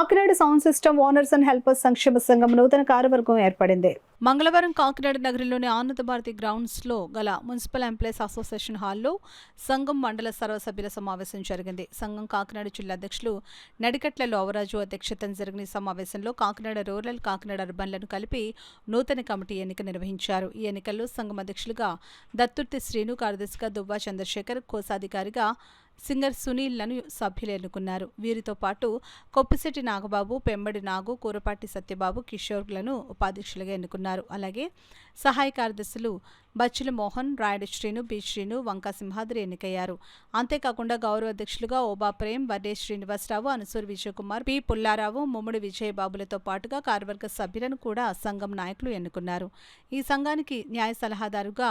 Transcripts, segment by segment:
Kakinada sound system owners and helpers సంక్షేమ సంఘం నూతన కార్యవర్గం ఏర్పడింది. మంగళవారం కాకినాడ నగరంలోని ఆనంద భారతి గ్రౌండ్స్ లో గల మున్సిపల్ ఎంప్లాయీస్ అసోసియేషన్ హాల్లో సంఘం మండల సర్వసభ్యుల సమావేశం జరిగింది. సంఘం కాకినాడ జిల్లా అధ్యక్షులు నడికట్ల లోవరాజు అధ్యక్షతన జరిగిన సమావేశంలో కాకినాడ రూరల్, కాకినాడ అర్బన్లను కలిపి నూతన కమిటీ ఎన్నిక నిర్వహించారు. ఈ ఎన్నికల్లో సంఘం అధ్యక్షులుగా దత్తుర్తి శ్రీను, కార్యదర్శిగా దువ్వా చంద్రశేఖర్, కోశాధికారిగా సింగర్ సునీల్లను సభ్యులు ఎన్నుకున్నారు. వీరితో పాటు కొప్పిశెట్టి నాగబాబు, పెమ్మడి నాగు, కూరపాటి సత్యబాబు, కిషోర్లను ఉపాధ్యక్షులుగా ఎన్నుకున్నారు. అలాగే సహాయ కార్యదర్శులు బచ్చుల మోహన్, రాయుడు శ్రీను, బి శ్రీను, వంకా సింహాద్రి ఎన్నికయ్యారు. అంతేకాకుండా గౌరవ అధ్యక్షులుగా ఓబా ప్రేమ్, వడ్డే శ్రీనివాసరావు, అనసూరి విజయకుమార్, పి పుల్లారావు, ముమ్ముడి విజయబాబులతో పాటుగా కార్యవర్గ సభ్యులను కూడా సంఘం నాయకులు ఎన్నుకున్నారు. ఈ సంఘానికి న్యాయ సలహాదారుగా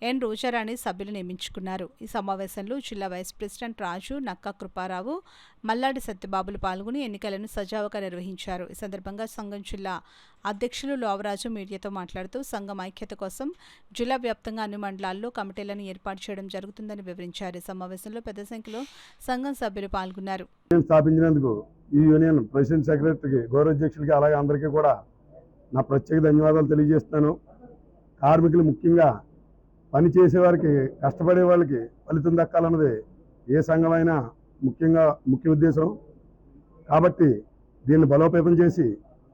ఎన్ రోజారాణి సభ్యులు నియమించుకున్నారు. ఈ సమావేశంలో జిల్లా వైస్ ప్రెసిడెంట్ రాజు, నక్కా కృపారావు, మల్లాడి సత్యబాబులు పాల్గొని ఎన్నికలను సజావుగా నిర్వహించారు. ఈ సందర్భంగా సంఘం జిల్లా అధ్యక్షులు లోవరాజు మీడియాతో మాట్లాడుతూ సంఘం ఐక్యత కోసం జిల్లా వ్యాప్తంగా అన్ని మండలాల్లో కమిటీలను ఏర్పాటు చేయడం జరుగుతుందని వివరించారు. ఈ సమావేశంలో పెద్ద సంఖ్యలో సంఘం సభ్యులు పాల్గొన్నారు. స్థాపించినందుకు ఈ యూనియన్ ప్రెసిడెంట్, సెక్రటరీకి, గౌరవాధ్యక్షులకి, అలాగే అందరికీ కూడా నా ప్రత్యేక ధన్యవాదాలు తెలియజేస్తున్నాను. కార్మికులు ముఖ్యంగా పని చేసేవారికి, కష్టపడే వాళ్ళకి ఫలితం దక్కాలన్నది ఏ సంఘమైనా ముఖ్య ఉద్దేశం. కాబట్టి దీన్ని బలోపేతం చేసి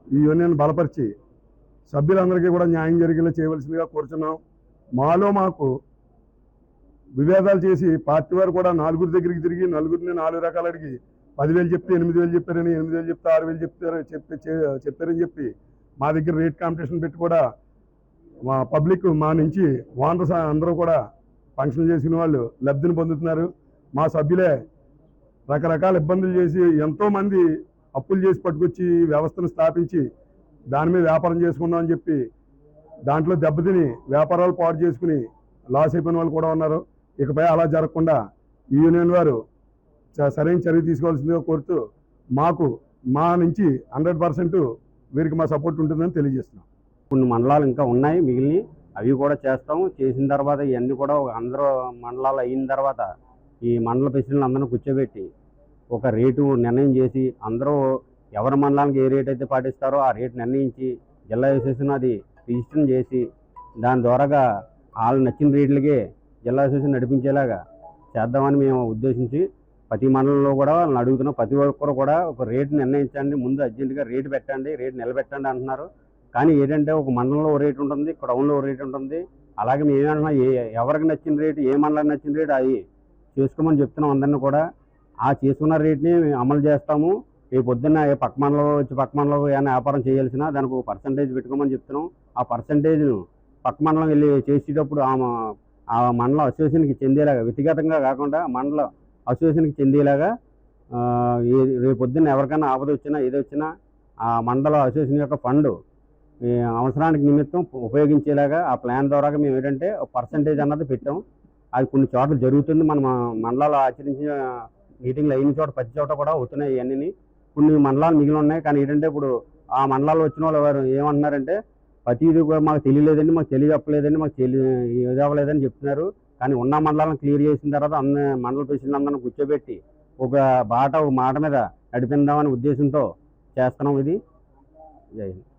ఈ యూనియన్ బలపరిచి సభ్యులందరికీ కూడా న్యాయం జరిగేలా చేయవలసిందిగా కోరుచున్నాం. మాకు విభేదాలు చేసి పార్టీ వారు కూడా నలుగురి దగ్గరికి తిరిగి నలుగురిని 4 రకాలు అడిగి 10,000 చెప్తే 8,000 చెప్పారని, 8,000 చెప్తే 6,000 చెప్పారని చెప్పి మా దగ్గర రేట్ కాంపిటీషన్ పెట్టి కూడా మా పబ్లిక్, మా నుంచి ఓనర్స్ అందరూ కూడా ఫంక్షన్ చేసిన వాళ్ళు లబ్ధిని పొందుతున్నారు. మా సభ్యులే రకరకాల ఇబ్బందులు చేసి ఎంతోమంది అప్పులు చేసి పట్టుకొచ్చి వ్యవస్థను స్థాపించి దాని మీద వ్యాపారం చేసుకుందామని చెప్పి దాంట్లో దెబ్బతిని వ్యాపారాలు పాడు చేసుకుని లాస్ అయిపోయిన వాళ్ళు కూడా ఉన్నారు. ఇకపై అలా జరగకుండా ఈ యూనియన్ వారు సరైన చర్య తీసుకోవాల్సిందిగా కోరుతూ మా నుంచి 100% వీరికి మా సపోర్ట్ ఉంటుందని తెలియజేస్తున్నాం. కొన్ని మండలాలు ఇంకా ఉన్నాయి మిగిలిన, అవి కూడా చేస్తాము. చేసిన తర్వాత ఇవన్నీ కూడా అందరూ మండలాలు అయిన తర్వాత ఈ మండల ప్రెసిడెంట్లు అందరూ కూర్చోబెట్టి ఒక రేటు నిర్ణయం చేసి అందరూ ఎవరి మండలానికి ఏ రేట్ అయితే పాటిస్తారో ఆ రేటు నిర్ణయించి జిల్లా అసోసియేషన్ అది రిజిస్టర్ చేసి దాని ద్వారాగా వాళ్ళు నచ్చిన రేట్లకే జిల్లా అసోసియేషన్ నడిపించేలాగా చేద్దామని మేము ఉద్దేశించి ప్రతి మండలంలో కూడా వాళ్ళని అడుగుతున్నాం. ప్రతి ఒక్కరు కూడా ఒక రేటు నిర్ణయించండి, ముందు అర్జెంటుగా రేటు పెట్టండి, రేటు నిలబెట్టండి అంటున్నారు. కానీ ఏంటంటే ఒక మండలంలో ఓ రేటు ఉంటుంది, టౌన్లో ఓ రేటు ఉంటుంది. అలాగే మేము ఏమంటున్నా, ఎవరికి నచ్చిన రేటు, ఏ మండలానికి నచ్చిన రేటు అవి చేసుకోమని చెప్తున్నాం అందరినీ కూడా. ఆ చేసుకున్న రేట్ని అమలు చేస్తాము. రేపు పొద్దున్న పక్క మండలంలో ఏమైనా వ్యాపారం చేయాల్సిన దానికి ఒక పర్సంటేజ్ పెట్టుకోమని చెప్తున్నాం. ఆ పర్సంటేజ్ను పక్క మండలం వెళ్ళి చేసేటప్పుడు ఆ మండల అసోసియేషన్కి చెందేలాగా, వ్యక్తిగతంగా కాకుండా మండల అసోసియేషన్కి చెందేలాగా రేపు పొద్దున్న ఎవరికైనా ఆపద వచ్చినా ఏది వచ్చినా ఆ మండల అసోసియేషన్ యొక్క ఫండ్ అవసరానికి నిమిత్తం ఉపయోగించేలాగా ఆ ప్లాన్ ద్వారా మేము ఏంటంటే పర్సంటేజ్ అన్నది పెట్టాం. అది కొన్ని చోట్ల జరుగుతుంది. మన మండలాలు ఆచరించిన మీటింగ్లు అయిన చోట ప్రతి చోట కూడా అవుతున్నాయి. ఇవన్నీ కొన్ని మండలాలు మిగిలి ఉన్నాయి. కానీ ఏంటంటే ఇప్పుడు ఆ మండలాలు వచ్చిన వాళ్ళు ఎవరు ఏమంటున్నారంటే ప్రతిదీ కూడా మాకు తెలియలేదండి, మాకు తెలియజెప్పలేదండి, మాకు ఇది అవ్వలేదని చెప్తున్నారు. కానీ ఉన్న మండలాలను క్లియర్ చేసిన తర్వాత అన్ని మండల ప్రెసిడెంట్లు అందరిని కూర్చోబెట్టి ఒక మాట మీద నడిపిందామనే ఉద్దేశంతో చేస్తున్నాం. ఇది జై హింద్.